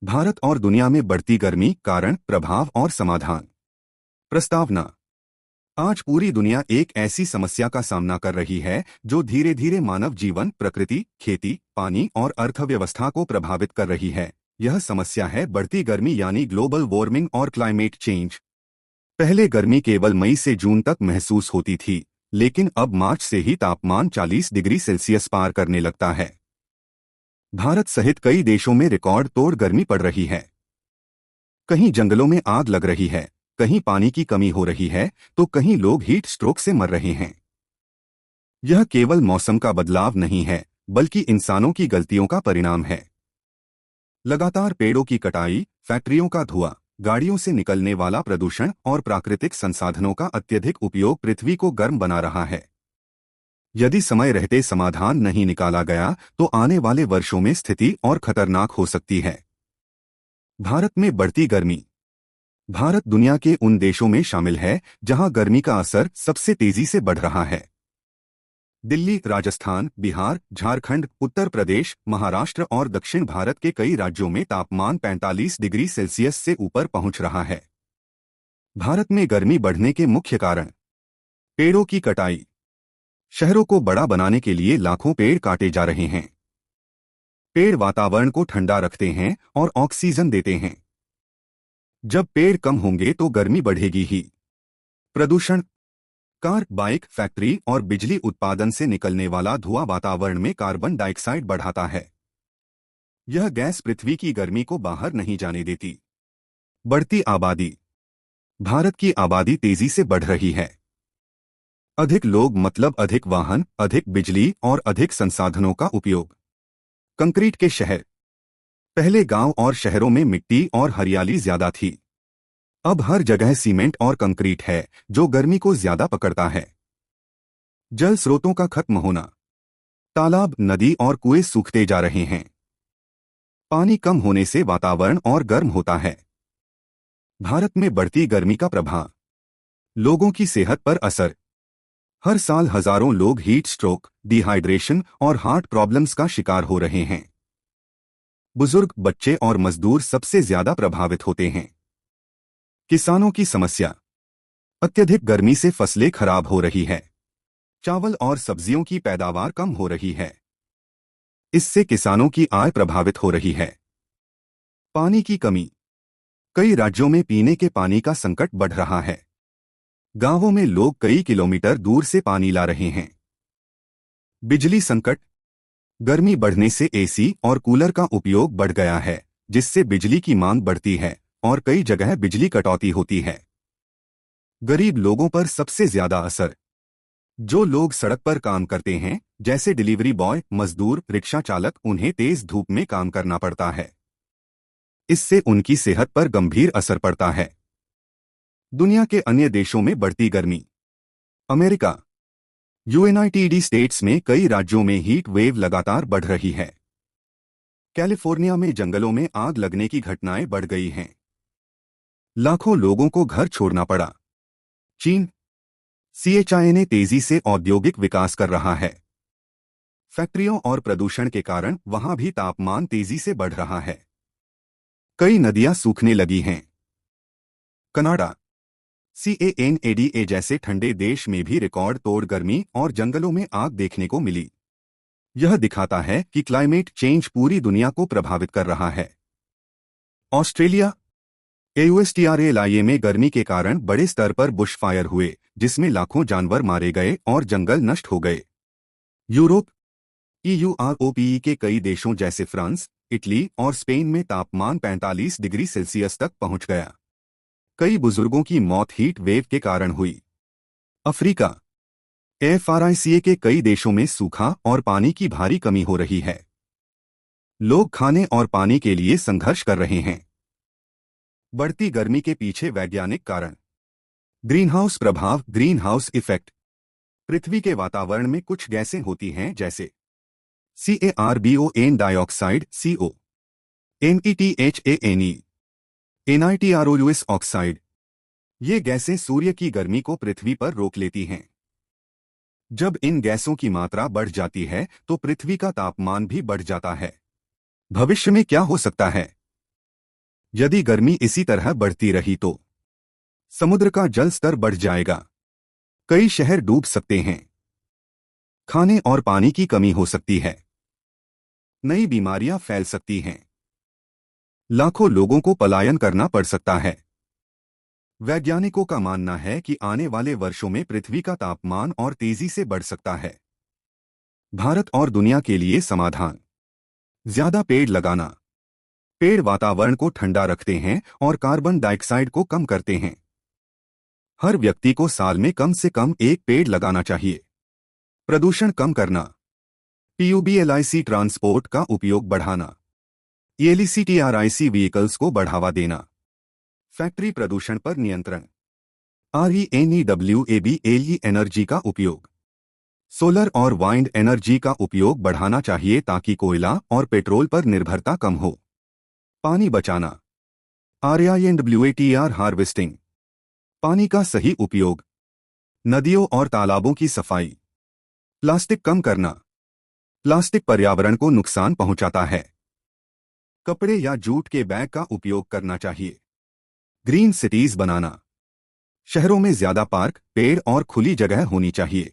भारत और दुनिया में बढ़ती गर्मी, कारण, प्रभाव और समाधान। प्रस्तावना। आज पूरी दुनिया एक ऐसी समस्या का सामना कर रही है जो धीरे धीरे मानव जीवन, प्रकृति, खेती, पानी और अर्थव्यवस्था को प्रभावित कर रही है। यह समस्या है बढ़ती गर्मी यानी ग्लोबल वार्मिंग और क्लाइमेट चेंज। पहले गर्मी केवल मई से जून तक महसूस होती थी, लेकिन अब मार्च से ही तापमान 40 डिग्री सेल्सियस पार करने लगता है। भारत सहित कई देशों में रिकॉर्ड तोड़ गर्मी पड़ रही है। कहीं जंगलों में आग लग रही है, कहीं पानी की कमी हो रही है, तो कहीं लोग हीट स्ट्रोक से मर रहे हैं। यह केवल मौसम का बदलाव नहीं है, बल्कि इंसानों की गलतियों का परिणाम है। लगातार पेड़ों की कटाई, फैक्ट्रियों का धुआं, गाड़ियों से निकलने वाला प्रदूषण और प्राकृतिक संसाधनों का अत्यधिक उपयोग पृथ्वी को गर्म बना रहा है। यदि समय रहते समाधान नहीं निकाला गया तो आने वाले वर्षों में स्थिति और खतरनाक हो सकती है। भारत में बढ़ती गर्मी। भारत दुनिया के उन देशों में शामिल है जहां गर्मी का असर सबसे तेजी से बढ़ रहा है। दिल्ली, राजस्थान, बिहार, झारखंड, उत्तर प्रदेश, महाराष्ट्र और दक्षिण भारत के कई राज्यों में तापमान 45 डिग्री सेल्सियस से ऊपर पहुंच रहा है। भारत में गर्मी बढ़ने के मुख्य कारण। पेड़ों की कटाई। शहरों को बड़ा बनाने के लिए लाखों पेड़ काटे जा रहे हैं। पेड़ वातावरण को ठंडा रखते हैं और ऑक्सीजन देते हैं। जब पेड़ कम होंगे तो गर्मी बढ़ेगी ही। प्रदूषण। कार, बाइक, फैक्ट्री और बिजली उत्पादन से निकलने वाला धुआं वातावरण में कार्बन डाइऑक्साइड बढ़ाता है। यह गैस पृथ्वी की गर्मी को बाहर नहीं जाने देती। बढ़ती आबादी। भारत की आबादी तेजी से बढ़ रही है। अधिक लोग मतलब अधिक वाहन, अधिक बिजली और अधिक संसाधनों का उपयोग। कंक्रीट के शहर। पहले गांव और शहरों में मिट्टी और हरियाली ज्यादा थी। अब हर जगह सीमेंट और कंक्रीट है, जो गर्मी को ज्यादा पकड़ता है। जल स्रोतों का खत्म होना। तालाब, नदी और कुएं सूखते जा रहे हैं। पानी कम होने से वातावरण और गर्म होता है। भारत में बढ़ती गर्मी का प्रभाव। लोगों की सेहत पर असर। हर साल हजारों लोग हीट स्ट्रोक, डिहाइड्रेशन और हार्ट प्रॉब्लम्स का शिकार हो रहे हैं। बुजुर्ग, बच्चे और मजदूर सबसे ज्यादा प्रभावित होते हैं। किसानों की समस्या। अत्यधिक गर्मी से फसलें खराब हो रही है। चावल और सब्जियों की पैदावार कम हो रही है। इससे किसानों की आय प्रभावित हो रही है। पानी की कमी। कई राज्यों में पीने के पानी का संकट बढ़ रहा है। गांवों में लोग कई किलोमीटर दूर से पानी ला रहे हैं। बिजली संकट। गर्मी बढ़ने से एसी और कूलर का उपयोग बढ़ गया है, जिससे बिजली की मांग बढ़ती है और कई जगह बिजली कटौती होती है। गरीब लोगों पर सबसे ज्यादा असर। जो लोग सड़क पर काम करते हैं, जैसे डिलीवरी बॉय, मजदूर, रिक्शा चालक, उन्हें तेज धूप में काम करना पड़ता है। इससे उनकी सेहत पर गंभीर असर पड़ता है। दुनिया के अन्य देशों में बढ़ती गर्मी। अमेरिका, यूएनआईटीडी स्टेट्स में कई राज्यों में हीट वेव लगातार बढ़ रही है। कैलिफोर्निया में जंगलों में आग लगने की घटनाएं बढ़ गई हैं। लाखों लोगों को घर छोड़ना पड़ा। चीन, सीएचआईए तेजी से औद्योगिक विकास कर रहा है। फैक्ट्रियों और प्रदूषण के कारण वहां भी तापमान तेजी से बढ़ रहा है। कई नदियां सूखने लगी हैं। कनाडा, CANADA जैसे ठंडे देश में भी रिकॉर्ड तोड़ गर्मी और जंगलों में आग देखने को मिली। यह दिखाता है कि क्लाइमेट चेंज पूरी दुनिया को प्रभावित कर रहा है। ऑस्ट्रेलिया, AUSTRALIA में गर्मी के कारण बड़े स्तर पर बुशफायर हुए, जिसमें लाखों जानवर मारे गए और जंगल नष्ट हो गए। यूरोप, EUROPE के कई देशों जैसे फ्रांस, इटली और स्पेन में तापमान 45 डिग्री सेल्सियस तक पहुंच गया। कई बुजुर्गों की मौत हीट वेव के कारण हुई। अफ्रीका, AFRICA के कई देशों में सूखा और पानी की भारी कमी हो रही है। लोग खाने और पानी के लिए संघर्ष कर रहे हैं। बढ़ती गर्मी के पीछे वैज्ञानिक कारण। ग्रीनहाउस प्रभाव, ग्रीनहाउस इफेक्ट। पृथ्वी के वातावरण में कुछ गैसें होती हैं जैसे CARBON dioxide CO, METHANE, NITROUS oxide. ये गैसें सूर्य की गर्मी को पृथ्वी पर रोक लेती हैं। जब इन गैसों की मात्रा बढ़ जाती है तो पृथ्वी का तापमान भी बढ़ जाता है। भविष्य में क्या हो सकता है? यदि गर्मी इसी तरह बढ़ती रही तो समुद्र का जल स्तर बढ़ जाएगा, कई शहर डूब सकते हैं, खाने और पानी की कमी हो सकती है, नई बीमारियां फैल सकती हैं, लाखों लोगों को पलायन करना पड़ सकता है। वैज्ञानिकों का मानना है कि आने वाले वर्षों में पृथ्वी का तापमान और तेजी से बढ़ सकता है। भारत और दुनिया के लिए समाधान: ज्यादा पेड़ लगाना। पेड़ वातावरण को ठंडा रखते हैं और कार्बन डाइऑक्साइड को कम करते हैं। हर व्यक्ति को साल में कम से कम एक पेड़ लगाना चाहिए। प्रदूषण कम करना। पीयूबीएलआईसी ट्रांसपोर्ट का उपयोग बढ़ाना। एलईसीटीआरआईसी व्हीकल्स को बढ़ावा देना। फैक्ट्री प्रदूषण पर नियंत्रण। RENEWABLE एनर्जी का उपयोग। सोलर और वाइंड एनर्जी का उपयोग बढ़ाना चाहिए ताकि कोयला और पेट्रोल पर निर्भरता कम हो। पानी बचाना। RENWATR harvesting. पानी का सही उपयोग। नदियों और तालाबों की सफाई। प्लास्टिक कम करना। प्लास्टिक पर्यावरण को नुकसान पहुंचाता है। कपड़े या जूट के बैग का उपयोग करना चाहिए। ग्रीन सिटीज बनाना। शहरों में ज्यादा पार्क, पेड़ और खुली जगह होनी चाहिए।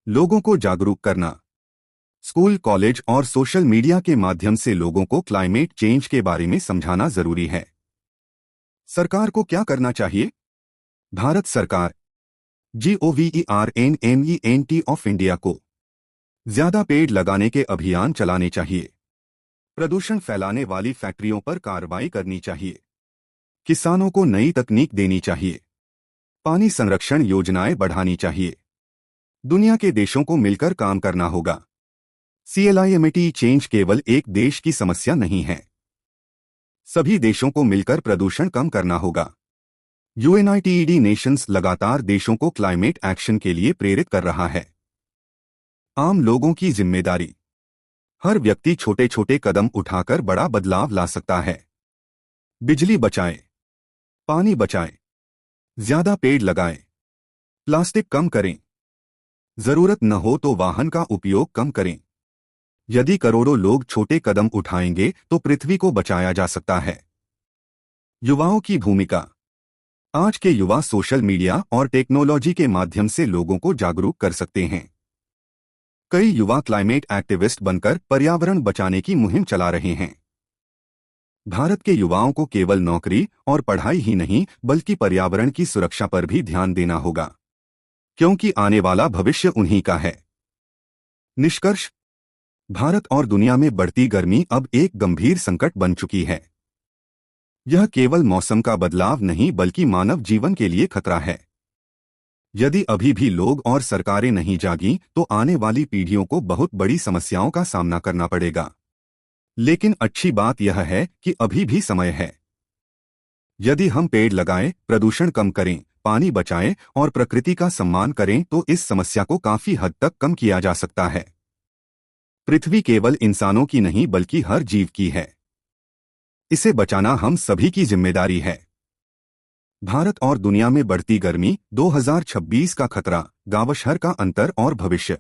लोगों को जागरूक करना। स्कूल, कॉलेज और सोशल मीडिया के माध्यम से लोगों को क्लाइमेट चेंज के बारे में समझाना जरूरी है। सरकार को क्या करना चाहिए? भारत सरकार GOVERNMENT ऑफ इंडिया को ज्यादा पेड़ लगाने के अभियान चलाने चाहिए। प्रदूषण फैलाने वाली फैक्ट्रियों पर कार्रवाई करनी चाहिए। किसानों को नई तकनीक देनी चाहिए। पानी संरक्षण योजनाएं बढ़ानी चाहिए। दुनिया के देशों को मिलकर काम करना होगा। क्लाइमेट चेंज केवल एक देश की समस्या नहीं है, सभी देशों को मिलकर प्रदूषण कम करना होगा। यूएनआईटीईडी नेशंस लगातार देशों को क्लाइमेट एक्शन के लिए प्रेरित कर रहा है। आम लोगों की जिम्मेदारी। हर व्यक्ति छोटे छोटे कदम उठाकर बड़ा बदलाव ला सकता है। बिजली बचाएं, पानी बचाएं, ज्यादा पेड़ लगाएं, प्लास्टिक कम करें, जरूरत न हो तो वाहन का उपयोग कम करें। यदि करोड़ों लोग छोटे कदम उठाएंगे तो पृथ्वी को बचाया जा सकता है। युवाओं की भूमिका। आज के युवा सोशल मीडिया और टेक्नोलॉजी के माध्यम से लोगों को जागरूक कर सकते हैं। कई युवा क्लाइमेट एक्टिविस्ट बनकर पर्यावरण बचाने की मुहिम चला रहे हैं। भारत के युवाओं को केवल नौकरी और पढ़ाई ही नहीं बल्कि पर्यावरण की सुरक्षा पर भी ध्यान देना होगा, क्योंकि आने वाला भविष्य उन्हीं का है। निष्कर्ष: भारत और दुनिया में बढ़ती गर्मी अब एक गंभीर संकट बन चुकी है। यह केवल मौसम का बदलाव नहीं बल्कि मानव जीवन के लिए खतरा है। यदि अभी भी लोग और सरकारें नहीं जागीं तो आने वाली पीढ़ियों को बहुत बड़ी समस्याओं का सामना करना पड़ेगा। लेकिन अच्छी बात यह है कि अभी भी समय है। यदि हम पेड़ लगाएं, प्रदूषण कम करें, पानी बचाएं और प्रकृति का सम्मान करें तो इस समस्या को काफी हद तक कम किया जा सकता है। पृथ्वी केवल इंसानों की नहीं बल्कि हर जीव की है। इसे बचाना हम सभी की जिम्मेदारी है। भारत और दुनिया में बढ़ती गर्मी, 2026 का खतरा, गावशहर का अंतर और भविष्य।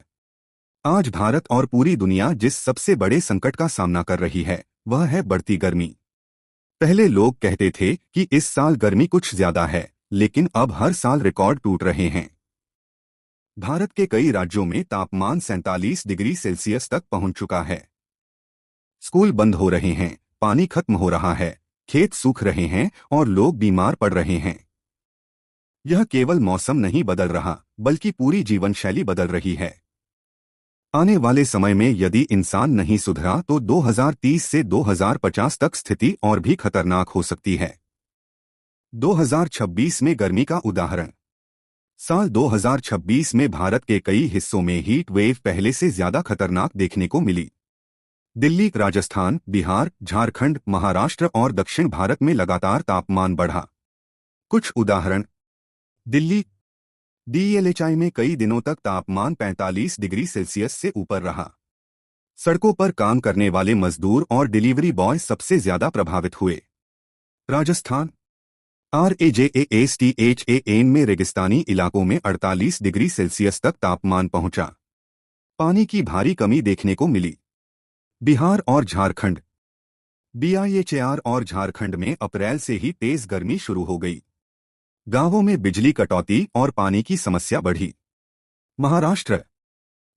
आज भारत और पूरी दुनिया जिस सबसे बड़े संकट का सामना कर रही है वह है बढ़ती गर्मी। पहले लोग कहते थे कि इस साल गर्मी कुछ ज्यादा है, लेकिन अब हर साल रिकॉर्ड टूट रहे हैं। भारत के कई राज्यों में तापमान 47 डिग्री सेल्सियस तक पहुंच चुका है। स्कूल बंद हो रहे हैं, पानी खत्म हो रहा है, खेत सूख रहे हैं और लोग बीमार पड़ रहे हैं। यह केवल मौसम नहीं बदल रहा बल्कि पूरी जीवन शैली बदल रही है। आने वाले समय में यदि इंसान नहीं सुधरा तो 2030 से 2050 तक स्थिति और भी खतरनाक हो सकती है। 2026 में गर्मी का उदाहरण। साल 2026 में भारत के कई हिस्सों में हीट वेव पहले से ज्यादा खतरनाक देखने को मिली। दिल्ली, राजस्थान, बिहार, झारखंड, महाराष्ट्र और दक्षिण भारत में लगातार तापमान बढ़ा। कुछ उदाहरण: दिल्ली DLHI में कई दिनों तक तापमान 45 डिग्री सेल्सियस से ऊपर रहा। सड़कों पर काम करने वाले मजदूर और डिलीवरी बॉय सबसे ज्यादा प्रभावित हुए। राजस्थान RAJASTHAN में रेगिस्तानी इलाकों में 48 डिग्री सेल्सियस तक तापमान पहुंचा। पानी की भारी कमी देखने को मिली। बिहार और झारखंड बीआईएचआर और झारखंड में अप्रैल से ही तेज गर्मी शुरू हो गई। गांवों में बिजली कटौती और पानी की समस्या बढ़ी। महाराष्ट्र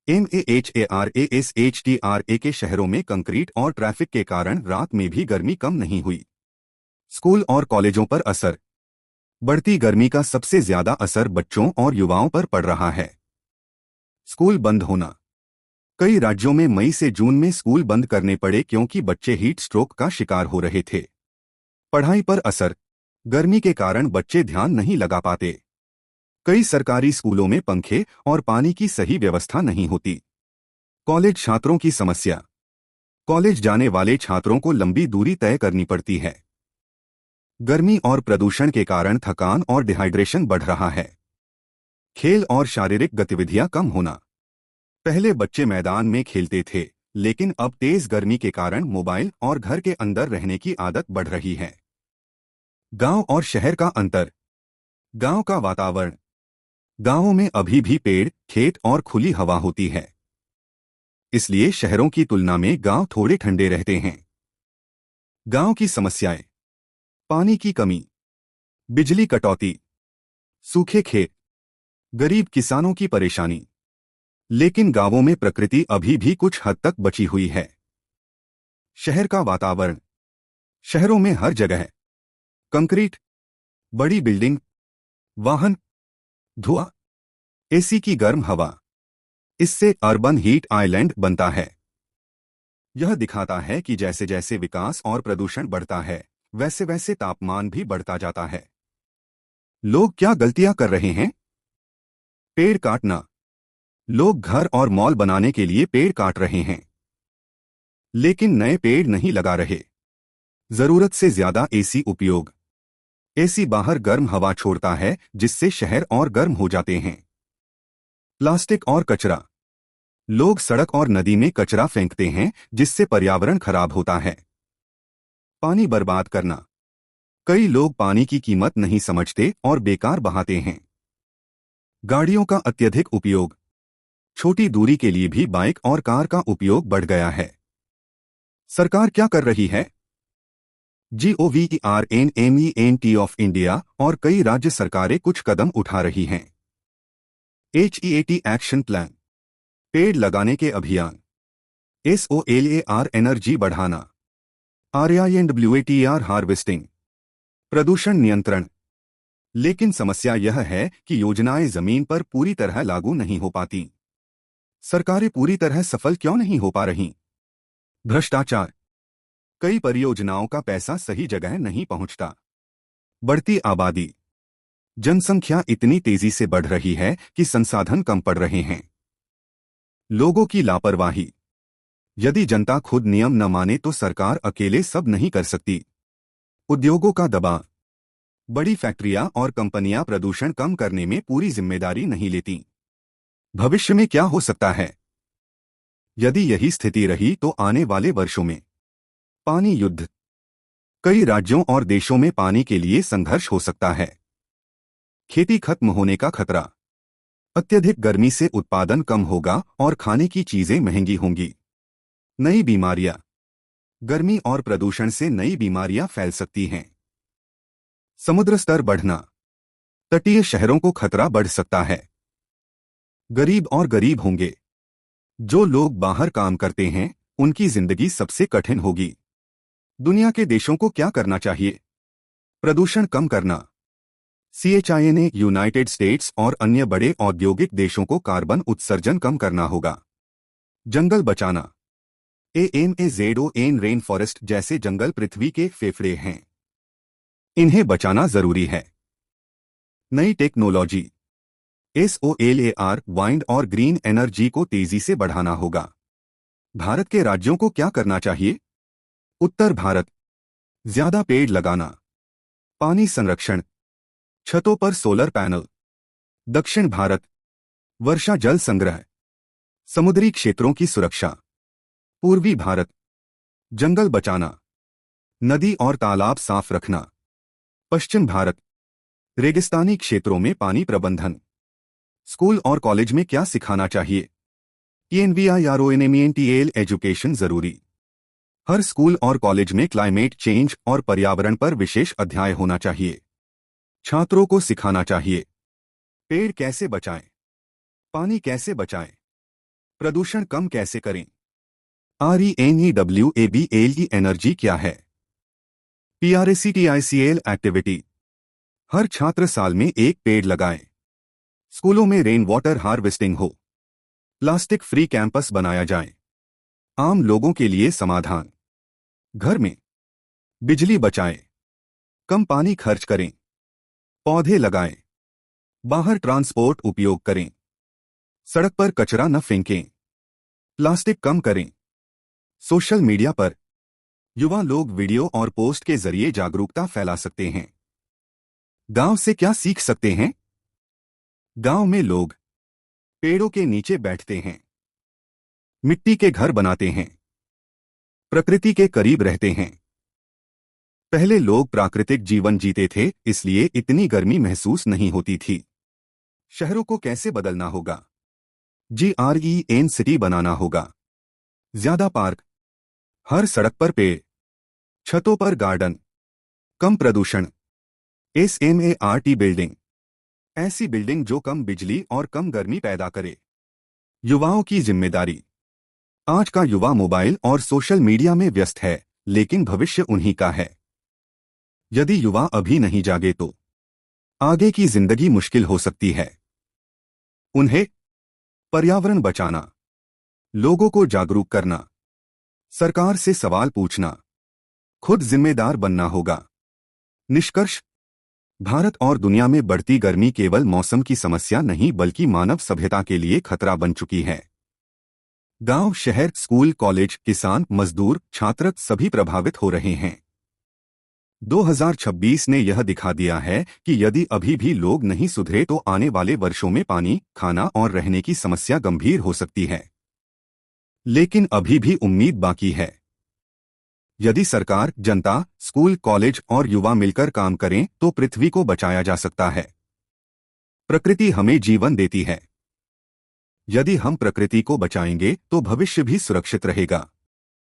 MAHARASHTRA के शहरों में कंक्रीट और ट्रैफिक के कारण रात में भी गर्मी कम नहीं हुई। स्कूल और कॉलेजों पर असर। बढ़ती गर्मी का सबसे ज्यादा असर बच्चों और युवाओं पर पड़ रहा है। स्कूल बंद होना। कई राज्यों में मई से जून में स्कूल बंद करने पड़े क्योंकि बच्चे हीट स्ट्रोक का शिकार हो रहे थे। पढ़ाई पर असर। गर्मी के कारण बच्चे ध्यान नहीं लगा पाते। कई सरकारी स्कूलों में पंखे और पानी की सही व्यवस्था नहीं होती। कॉलेज छात्रों की समस्या। कॉलेज जाने वाले छात्रों को लंबी दूरी तय करनी पड़ती है। गर्मी और प्रदूषण के कारण थकान और डिहाइड्रेशन बढ़ रहा है। खेल और शारीरिक गतिविधियां कम होना। पहले बच्चे मैदान में खेलते थे, लेकिन अब तेज गर्मी के कारण मोबाइल और घर के अंदर रहने की आदत बढ़ रही है। गांव और शहर का अंतर। गांव का वातावरण। गांवों में अभी भी पेड़, खेत और खुली हवा होती है, इसलिए शहरों की तुलना में गांव थोड़े ठंडे रहते हैं। गांव की समस्याएं। पानी की कमी, बिजली कटौती, सूखे खेत, गरीब किसानों की परेशानी। लेकिन गांवों में प्रकृति अभी भी कुछ हद तक बची हुई है। शहर का वातावरण। शहरों में हर जगह कंक्रीट, बड़ी बिल्डिंग, वाहन, धुआं, एसी की गर्म हवा। इससे अर्बन हीट आइलैंड बनता है। यह दिखाता है कि जैसे जैसे विकास और प्रदूषण बढ़ता है, वैसे वैसे तापमान भी बढ़ता जाता है। लोग क्या गलतियां कर रहे हैं? पेड़ काटना। लोग घर और मॉल बनाने के लिए पेड़ काट रहे हैं, लेकिन नए पेड़ नहीं लगा रहे। जरूरत से ज्यादा एसी उपयोग। एसी बाहर गर्म हवा छोड़ता है, जिससे शहर और गर्म हो जाते हैं। प्लास्टिक और कचरा। लोग सड़क और नदी में कचरा फेंकते हैं, जिससे पर्यावरण खराब होता है। पानी बर्बाद करना। कई लोग पानी की कीमत नहीं समझते और बेकार बहाते हैं। गाड़ियों का अत्यधिक उपयोग। छोटी दूरी के लिए भी बाइक और कार का उपयोग बढ़ गया है। सरकार क्या कर रही है? GOVERNMENT ऑफ इंडिया और कई राज्य सरकारें कुछ कदम उठा रही हैं। HEAT एक्शन प्लान, पेड़ लगाने के अभियान। SOLAR एनर्जी बढ़ाना। RINWATER हार्वेस्टिंग, प्रदूषण नियंत्रण। लेकिन समस्या यह है कि योजनाएं जमीन पर पूरी तरह लागू नहीं हो पाती। सरकारें पूरी तरह सफल क्यों नहीं हो पा रहीं? भ्रष्टाचार। कई परियोजनाओं का पैसा सही जगह नहीं पहुंचता। बढ़ती आबादी। जनसंख्या इतनी तेजी से बढ़ रही है कि संसाधन कम पड़ रहे हैं। लोगों की लापरवाही। यदि जनता खुद नियम न माने तो सरकार अकेले सब नहीं कर सकती। उद्योगों का दबाव। बड़ी फैक्ट्रियां और कंपनियां प्रदूषण कम करने में पूरी जिम्मेदारी नहीं लेती। भविष्य में क्या हो सकता है? यदि यही स्थिति रही तो आने वाले वर्षों में पानी युद्ध। कई राज्यों और देशों में पानी के लिए संघर्ष हो सकता है। खेती खत्म होने का खतरा। अत्यधिक गर्मी से उत्पादन कम होगा और खाने की चीजें महंगी होंगी। नई बीमारियां। गर्मी और प्रदूषण से नई बीमारियां फैल सकती हैं। समुद्र स्तर बढ़ना। तटीय शहरों को खतरा बढ़ सकता है। गरीब और गरीब होंगे। जो लोग बाहर काम करते हैं, उनकी जिंदगी सबसे कठिन होगी। दुनिया के देशों को क्या करना चाहिए? प्रदूषण कम करना। CHI ने यूनाइटेड स्टेट्स और अन्य बड़े औद्योगिक देशों को कार्बन उत्सर्जन कम करना होगा। जंगल बचाना। AMAZON रेन फॉरेस्ट जैसे जंगल पृथ्वी के फेफड़े हैं। इन्हें बचाना जरूरी है। नई टेक्नोलॉजी। SOLAR वाइंड और ग्रीन एनर्जी को तेजी से बढ़ाना होगा। भारत के राज्यों को क्या करना चाहिए? उत्तर भारत, ज्यादा पेड़ लगाना। पानी संरक्षण, छतों पर सोलर पैनल। दक्षिण भारत, वर्षा जल संग्रह, समुद्री क्षेत्रों की सुरक्षा। पूर्वी भारत, जंगल बचाना, नदी और तालाब साफ रखना। पश्चिम भारत, रेगिस्तानी क्षेत्रों में पानी प्रबंधन। स्कूल और कॉलेज में क्या सिखाना चाहिए? ENVIRONMENTAL एजुकेशन जरूरी। हर स्कूल और कॉलेज में क्लाइमेट चेंज और पर्यावरण पर विशेष अध्याय होना चाहिए। छात्रों को सिखाना चाहिए पेड़ कैसे बचाएं, पानी कैसे बचाएं, प्रदूषण कम कैसे करें। RENEWABL एनर्जी क्या है? PRACTICL activity. हर छात्र साल में एक पेड़ लगाए। स्कूलों में रेन वाटर हार्वेस्टिंग हो। प्लास्टिक फ्री कैंपस बनाया जाए। आम लोगों के लिए समाधान। घर में बिजली बचाएं, कम पानी खर्च करें, पौधे लगाएं, बाहर ट्रांसपोर्ट उपयोग करें, सड़क पर कचरा न फेंकें, प्लास्टिक कम करें। सोशल मीडिया पर युवा लोग वीडियो और पोस्ट के जरिए जागरूकता फैला सकते हैं। गांव से क्या सीख सकते हैं? गांव में लोग पेड़ों के नीचे बैठते हैं, मिट्टी के घर बनाते हैं, प्रकृति के करीब रहते हैं। पहले लोग प्राकृतिक जीवन जीते थे, इसलिए इतनी गर्मी महसूस नहीं होती थी। शहरों को कैसे बदलना होगा? GREN सिटी बनाना होगा। ज्यादा पार्क, हर सड़क पर पेड़, छतों पर गार्डन, कम प्रदूषण। SMART बिल्डिंग, ऐसी बिल्डिंग जो कम बिजली और कम गर्मी पैदा करे। युवाओं की जिम्मेदारी। आज का युवा मोबाइल और सोशल मीडिया में व्यस्त है, लेकिन भविष्य उन्हीं का है। यदि युवा अभी नहीं जागे तो आगे की जिंदगी मुश्किल हो सकती है। उन्हें पर्यावरण बचाना, लोगों को जागरूक करना, सरकार से सवाल पूछना, खुद जिम्मेदार बनना होगा। निष्कर्ष, भारत और दुनिया में बढ़ती गर्मी केवल मौसम की समस्या नहीं बल्कि मानव सभ्यता के लिए खतरा बन चुकी है। गांव, शहर, स्कूल, कॉलेज, किसान, मजदूर, छात्र सभी प्रभावित हो रहे हैं। 2026 ने यह दिखा दिया है कि यदि अभी भी लोग नहीं सुधरे तो आने वाले वर्षों में पानी, खाना और रहने की समस्या गंभीर हो सकती है। लेकिन अभी भी उम्मीद बाकी है। यदि सरकार, जनता, स्कूल, कॉलेज और युवा मिलकर काम करें तो पृथ्वी को बचाया जा सकता है। प्रकृति हमें जीवन देती है। यदि हम प्रकृति को बचाएंगे तो भविष्य भी सुरक्षित रहेगा।